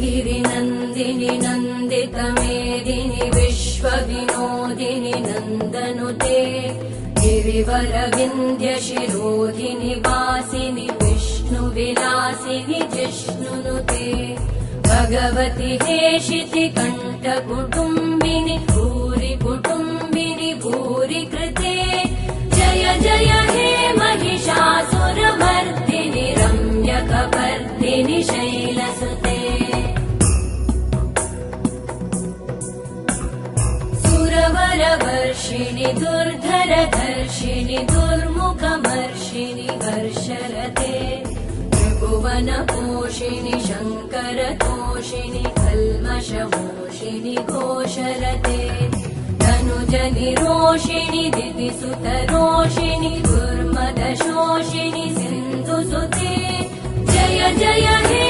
गिरिनन्दिनि नन्दितमेदिनि विश्वविनोदिनि नन्दनुते गिरिवरविन्ध्यशिरोधिनि वासिनि विष्णुविलासिनि जिष्णुनुते भगवति हेशिति कण्ठकुटुम्बिनि भूरि कुटुम्बिनि भूरि कृते जय जय हे महिषासुरमर्दिनि रम्यकपर्दिनि शैलसुते सुरवरवर्षिणि दुर्धरधर्षिणि दुर्मुखमर्षिणि हर्षरते त्रिभुवनपोषिणि शङ्करतोषिणि कल्मषमोषिणि घोषरते तनुजनिरोषिणि दितिसुतरोषिणि दुर्मदशोषिणि सिन्धुसुते जय जय हे